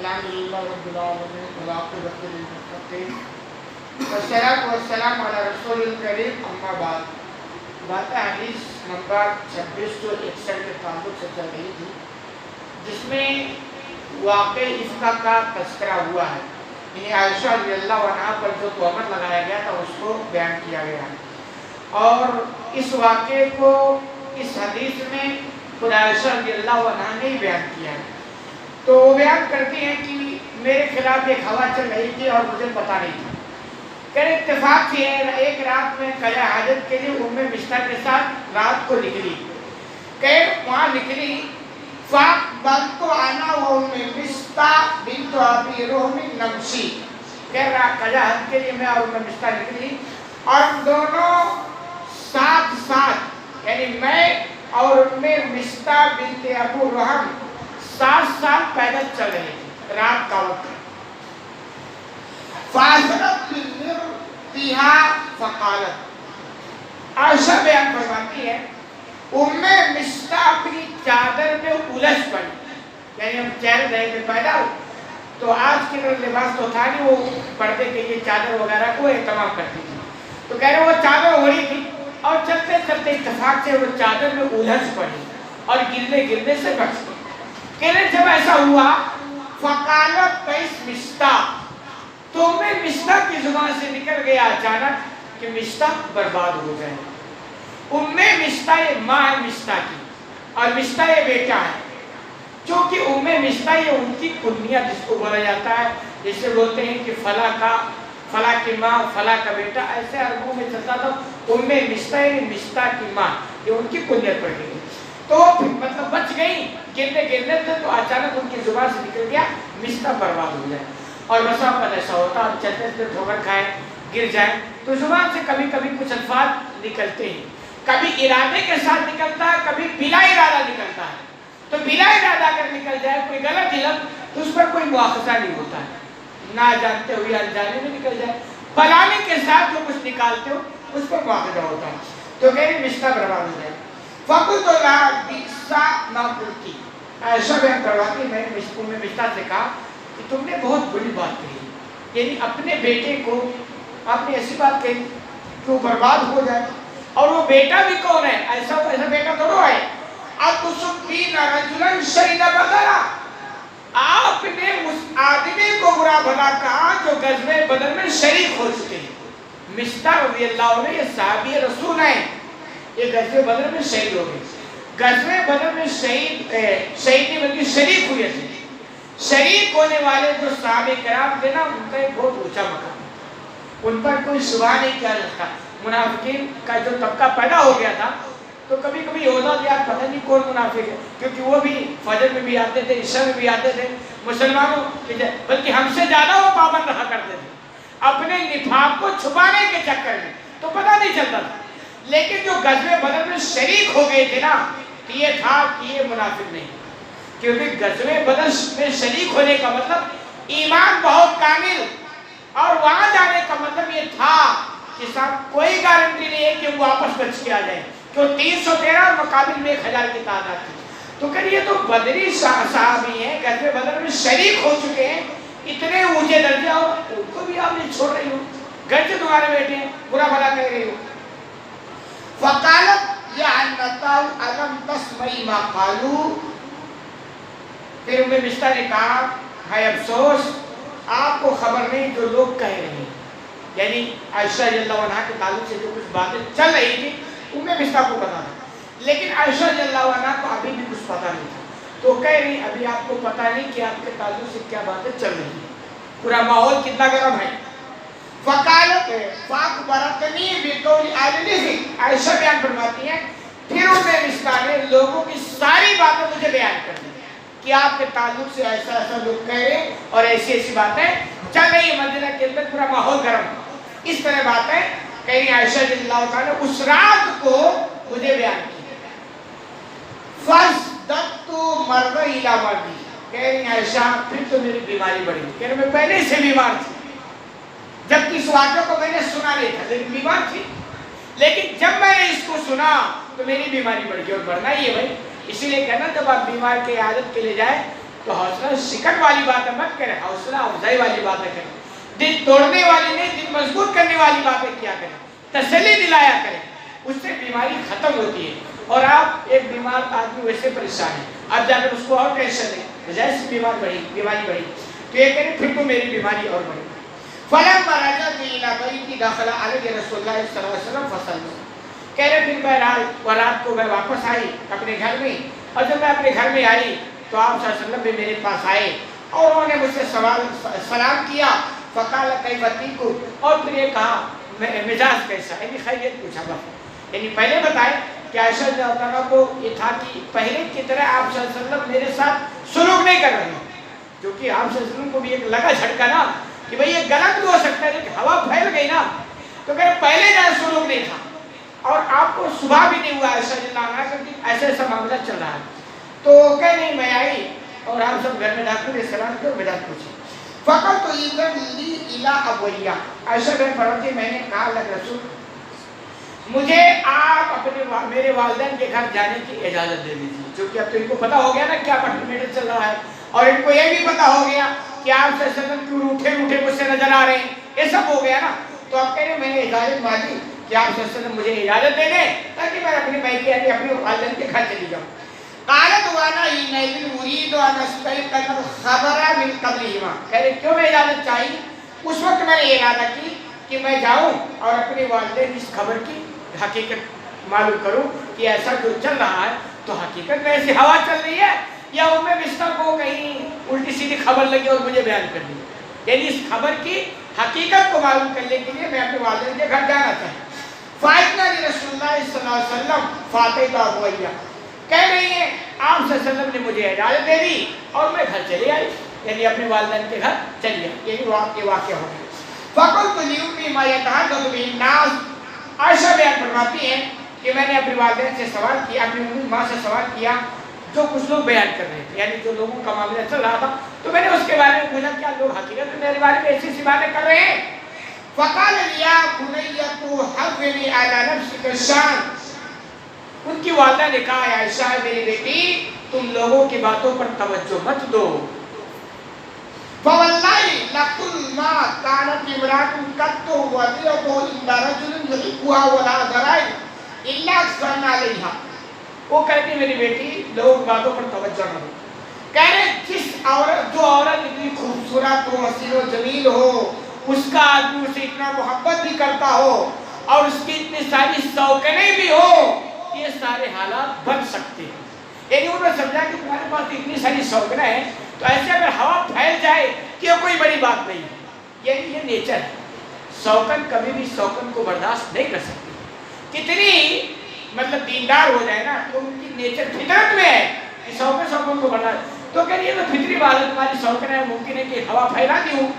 الحمدللہ رب العالمین والعاقبۃ للمتقین والصلاۃ والسلام علی رسول الکریم اما بعد. بات حدیث نمبر 26 جو 61 کے تعلق سے چل رہی تھی، جس میں واقع افقہ کا تذکرہ ہوا ہے، یعنی عائشہ رضی اللہ عنہا پر جو تہمت لگایا گیا تھا اس کو بیان کیا گیا ہے، اور اس واقعے کو اس حدیث میں خود عائشہ رضی اللہ عنہا نے بیان کیا ہے. تو وہ بیان کرتی ہیں کہ میرے خلاف ایک ہوا چل رہی تھی اور مجھے پتہ نہیں تھا. کہ اتفاق تھی ایک رات میں قضاء حاجت کے لیے ام مصطح کے ساتھ رات کو نکلی، کہ وہاں نکلی فَأَقْبَلْتُ أَنَا وَأُمُّ مِصْطَحَ بِنْتُ أَبِي رُومٍ نَمْشِي. کہ قضاء حاجت کے لیے میں اور ام مصطح نکلی، اور ہم دونوں ساتھ ساتھ، یعنی میں اور ام مصطح بنت ابو رحم ساتھ پیدل چل رہے تھے رات کا وقت. فَأَثْرَتْ بِالْمِرْتِهَا فَقَالَتْ. عائشہ بیان فرماتی ہے ام مصطح اپنی چادر میں الجھ پڑی، یعنی ہم چہرے دہے میں پیدا ہو تو آج کے لباس تو تھا نہیں، وہ پردے کے لیے چادر وغیرہ کو اہتمام کرتی تھی. تو کہہ رہے وہ چادر ہو رہی تھی اور چلتے چلتے اتفاق سے وہ چادر میں الجھ پڑی اور گرنے سے بچ گئی. کہہ رہے جب ایسا ہوا فقالت قیس مصطح، تو میں مصطح کی زبان سے نکل گیا اچانک کہ مصطح برباد ہو جائے. ام مصطح یہ ماں ہے مصطح کی، اور مصطح یہ بیٹا ہے. چونکہ ام مصطح یہ ان کی کنیت جس کو بولا جاتا ہے، جسے بولتے ہیں کہ فلاں کی ماں فلاں کا بیٹا، ایسے عربوں میں چلتا تھا. ام مصطح یعنی مصطح کی ماں، یہ ان کی کنیت پڑ گئی. تو مطلب بچ گئی، گرنے تھے تو اچانک ان کی زبان سے نکل گیا مصطح برباد ہو جائے. اور بس وقت ایسا ہوتا ہم چلتے تھے ٹھوکر کھائیں گر جائیں تو زبان سے کبھی کچھ الفاظ نکلتے ہیں، کبھی ارادے کے ساتھ نکلتا ہے، کبھی بلا ارادہ نکلتا ہے. تو بلا ارادہ اگر نکل جائے کوئی غلط علم تو اس پر کوئی مواخذہ نہیں ہوتا ہے، نہ جانتے ہوئے انجانے میں نکل جائے. بلانے کے ساتھ جو کچھ نکالتے ہو اس پر مواخذہ ہوتا ہے. تو کہہ رہی مصطح برباد ہو جائے. فَقُلْتُ لَهَا بِئْسَ مَا قُلْتِ. عائشہ بیان کرواتی میں نے مصطح سے کہا کہ تم نے بہت بڑی بات کہی، یعنی اپنے بیٹے کو آپ نے ایسی بات کہی کہ وہ برباد ہو جائے. اور وہ بیٹا بھی کون ہے؟ ایسا بیٹا تھوڑا ہے. أَتُسُبِّينَ رَجُلًا شَهِدَ بَدَرَ. آپ نے اس آدمی کو برا بھلا کہا جو غزوہ بدر میں شریک ہو چکے ہیں. مصطح رضی اللہ عنہ یہ صحابی رسول ہیں، یہ غزوہ بدر میں شہید ہو گئے. غزوہ بدر میں شہید نہیں بلکہ شریک ہوئے تھے. شریک ہونے والے جو صحابہ کرام تھے نا، ان کا ایک بہت اونچا مقام، ان پر کوئی شبہ نہیں کیا جاتا. منافقین کا جو طبقہ پیدا ہو گیا تھا تو کبھی ہوتا تھا یار پتہ نہیں کون منافق ہے، کیونکہ وہ بھی فجر میں بھی آتے تھے، عشاء میں بھی آتے تھے مسلمانوں، بلکہ ہم سے زیادہ وہ پابند رہا کرتے تھے اپنے نفاق کو چھپانے کے چکر میں، تو پتہ نہیں چلتا تھا. لیکن جو غزوہ بدر میں شریک ہو گئے تھے نا، یہ تھا کہ یہ منافق نہیں، کیونکہ غزوہ بدر میں شریک ہونے کا مطلب ایمان بہت کامل، اور وہاں جانے کا مطلب یہ تھا کہ صاحب کوئی گارنٹی نہیں ہے کہ وہ واپس بچ کے آ جائیں، کہ 313 مقابل میں 1000 کی تعداد تھی. تو کہ یہ تو بدری صحابی ہیں، غزوہ بدر میں شریک ہو چکے ہیں، اتنے اونچے درجے، اور ان کو بھی آپ نے چھوڑ رہی ہو، گھر سے تمہارے بیٹے ہیں، برا بھلا کہہ رہی ہو. فقالت یا عنتاو الم تسمعی ما قالو. پھر ام مصطح نے کہا ہے افسوس، آپ کو خبر نہیں جو لوگ کہہ رہے ہیں. یعنی عائشہ رضی اللہ عنہا کے تعلق سے جو کچھ باتیں چل رہی تھی ام مصطح کو پتا تھا، لیکن عائشہ رضی اللہ عنہا کو ابھی بھی کچھ پتا نہیں تھا. تو کہہ رہی ابھی آپ کو پتا نہیں کہ آپ کے تعلق سے کیا باتیں چل رہی ہیں، پورا ماحول کتنا گرم ہے. فقالت فاخبرتنی بقول اہل. عائشہ بیان فرماتی ہیں پھر ام مصطح نے لوگوں کی ساری باتیں مجھے بیان کر دی کہ آپ کے تعلق سے ایسا لوگ کہہ رہے اور ایسی باتیں چل رہی ہیں، مدینہ کے اندر پورا ماحول گرم. اس طرح باتیں کہہ رہی عائشہ رضی اللہ تعالیٰ نے اس رات کو مجھے بیان کی. فَازْدَدْتُ مَرْضَ إِلَى مَرْضِي. کہہ رہی عائشہ پھر تو میری بیماری بڑھی. کہہ رہی میں پہلے سے بیمار تھی، جبکہ اس واقعہ کو میں نے سنا نہیں تھا لیکن بیمار تھی، لیکن جب میں نے اس کو سنا تو میری بیماری بڑھ گئی. اور بڑھنا ہی ہے بھائی، اسی لیے کہنا جب آپ بیمار کے عادت کے لیے جائیں تو حوصلہ شکن والی باتیں مت کریں، حوصلہ افزائی والی باتیں کریں، دل توڑنے والی نہیں، دل مضبوط کرنے والی باتیں کیا کریں، تسلی دلایا کریں، اس سے بیماری ختم ہوتی ہے۔ اور آپ ایک بیمار آدمی ویسے پریشان ہے، اب جا کر اس کو اور ٹینشن ہے، جیسے بیماری بڑھی تو یہ کہہ رہے پھر تو میری بیماری اور بڑھی۔ فَلَمَّا رَجَعْتُ إِلَىٰ بَيْتِي دَخَلَ عَلَيَّ رَسُولُ اللَّهِ صلی اللہ علیہ وسلم فَصَلَّىٰ، کہہ رہے پھر بہرحال وہ رات کو میں واپس آئی اپنے گھر میں، اور جب میں اپنے گھر میں آئی تو آپ صلی اللہ علیہ وسلم بھی میرے پاس آئے اور انہوں نے مجھ سے سلام کیا۔ فَقَالَ كَيْفَ تِيكُمْ، اور پھر یہ کہا مزاج کیسا، یعنی خیریت پوچھا بس، یعنی پہلے بتائے کہ عائشہ رضی اللہ عنہا کو یہ تھا کہ پہلے کی طرح آپ صلی اللہ علیہ وسلم میرے ساتھ سلوک نہیں کر رہے ہیں، کیونکہ آپ صلی اللہ علیہ وسلم کو بھی ایک لگا جھٹکا نا کہ بھئی یہ غلط بھی ہو سکتا ہے، لیکن ہوا پھیل گئی نا، تو کہ پہلے جہاں سلوک نہیں تھا اور آپ کو صبح بھی نہیں ہوا عائشہ رضی اللہ عنہا کیونکہ ایسا ایسا معاملہ چل رہا ہے، تو کہ نہیں میں آئی اور آپ سب گھر میں ڈاکٹر نے سلام کیا اور بدعت پوچھی۔ فقط تو اذن لی الی ابویہ، عائشہ بہن فرماتی میں نے کہا اللہ رسول مجھے آپ میرے والدین کے گھر جانے کی اجازت دے دیجیے، کیونکہ اب تو ان کو پتا ہو گیا نا کیا میٹر چل رہا ہے، اور ان کو یہ بھی پتا ہو گیا کہ آپ صلی اللہ علیہ وسلم کیوں روٹھے مجھ سے نظر آ رہے ہیں، یہ سب ہو گیا نا، تو آپ کہہ رہے میں نے اجازت مانگی کہ آپ صلی اللہ علیہ وسلم مجھے اجازت دے دیں تاکہ میں اپنے میکے یعنی اپنے والدین کے گھر چلی جاؤں۔ قالت وانا حینئذ اريد ان استيقظ الخبر من قبلهما، کہہ رہے کیوں میں اجازت چاہیے، اس وقت میں نے ارادہ کی کہ میں جاؤں اور اپنے والدین اس خبر کی حقیقت معلوم کروں کہ ایسا جو چل رہا ہے تو حقیقت میں ایسی ہوا چل رہی ہے یا ام مصطح کو کہیں الٹی سیدھی خبر لگی اور مجھے بیان کر دی، یعنی اس خبر کی حقیقت کو معلوم کرنے کے لیے میں اپنے والدین کے گھر جانا چاہتا۔ فَأَذِنَ لِرَسُولِ اللَّهِ صلی اللہ علیہ وسلم فَأَتَيْتُ أَبَوَيَّ، کہہ رہی ہے آپ صلی اللہ علیہ وسلم نے مجھے اجازت دے دی اور میں گھر چلی آئی، یعنی اپنے والدین کے گھر چلی آئی، یہی واقعہ ہو گیا۔ فَقُلْتُ لِأُمِّي مَا يَتَحَدَّثُ بِهِ النَّاسُ، عائشہ بیان فرماتی ہیں کہ میں نے اپنے والدین سے سوال کیا، اپنی امی ماں سے سوال کیا جو کچھ لوگ بیان کر رہے تھے، یعنی جو لوگوں کا معاملہ چل رہا تھا، تو میں نے اس کے بارے میں پوچھا کیا لوگ حقیقت میں میرے بارے میں ایسی سی باتیں کر رہے ہیں۔ فَقَالَ يَا بُنَيَّتُ حَوِّنِي عَلَى نَفْسِكَ الشَّانَ، ان کی والدہ نے کہا عائشہ میری بیٹی تم لوگوں کی باتوں پر توجہ مت دو۔ فَوَاللَّهِ لَقُلْ مَا كَانَتْ امْرَأَةٌ قَطُّ وَطِيَةٌ عِنْدَ رَجُلٍ يُحِبُّهَا وَلَا ذَرَائِعَ إِلَّا أَحْسَنَ عَلَيْهَا، وہ کہتی میری بیٹی لوگ باتوں پر توجہ نہ دو، کہہ رہے جو عورت اتنی خوبصورت ہو، حسین و جمیل ہو، اس کا آدمی اسے اتنا محبت بھی کرتا ہو اور اس کی اتنی ساری شوقیں بھی ہو، یہ سارے حالات بن سکتے ہیں، یعنی انہوں نے سمجھا کہ تمہارے پاس اتنی ساری شوقیں ہیں تو ایسے اگر ہوا پھیل جائے کہ یہ کوئی بڑی بات نہیں ہے، یعنی یہ نیچر ہے، شوقن کبھی بھی شوقن کو برداشت نہیں کر سکتی، کتنی مطلب دیندار ہو جائے نا تو ان کی نیچر فطرت میں ہے کہ شوقن کو برداشت، تو کہہ رہی ہے تو فطری بات ہے تمہاری شوقن ہے، ممکن ہے کہ ہوا پھیلا دی ہوں۔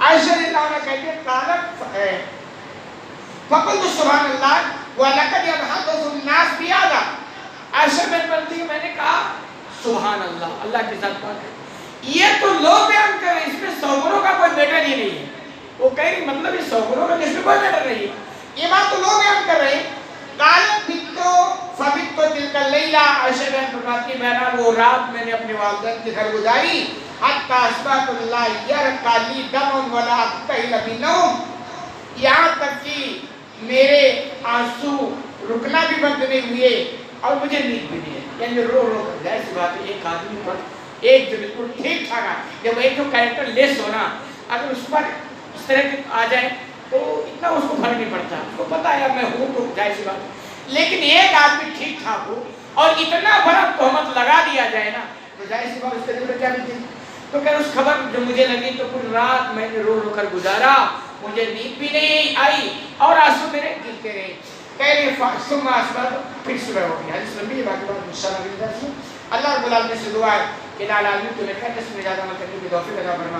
عائشہ رضی اللہ عنہا کہتے ہیں قالت فقلت سبحان اللہ وَلَقَدْ يَتَحَدَّثُ النَّاسُ بِهَذَا، عائشہ بن بنتی میں نے کہا سبحان اللہ، اللہ کی ذات پاک ہے، یہ تو لوگ بیان کر رہے ہیں، اس میں شوقنوں کا کوئی میٹر ہی نہیں ہے، وہ کہہ رہی مطلب اس شوقنوں کا اس میں کوئی میٹر نہیں ہے، یہ بات تو لوگ بیان کر رہے ہیں۔ قالت فبت تلک اللیلہ، عائشہ بہن فرماتی ہے بہرحال وہ رات میں نے اپنے والدین کے گھر گزاری حتی اصبحت لا یرقی لی دم ولا اکتحل بنوم، یہاں تک کہ میرے آنسو رکنا بھی بند نہیں ہوئے اور مجھے نیند بھی نہیں ہے، یعنی رو کر جائے سی بات ہے ایک آدمی پر ایک جو بالکل ٹھیک ٹھاک ہے، جب ایک جو کریکٹر لیس ہونا اگر اس پر اس طرح کی آ جائے تو اتنا اس کو فرق نہیں پڑتا، اس کو پتا ہے میں ہوں تو جائے سی بات، لیکن ایک آدمی ٹھیک ٹھاک ہو اور اتنا بڑا تہمت لگا دیا جائے نا تو جائے سی بات اس کے دل میں کیا بیتی، تو کہ اس خبر جو مجھے لگی تو پوری رات میں نے رو کر گزارا، مجھے نیند بھی نہیں آئی اور آنسو میرے گرتے رہے، کہہ رہے ثم اصبحت، پھر صبح ہو گئی، حدیث لمبی ہے باقی بات انشاءاللہ اللہ رب العالمین سے دعا ہے کہ العالمین تمہیں کہتے اس میں زیادہ عمل کرنے کی توفیق عطا فرما۔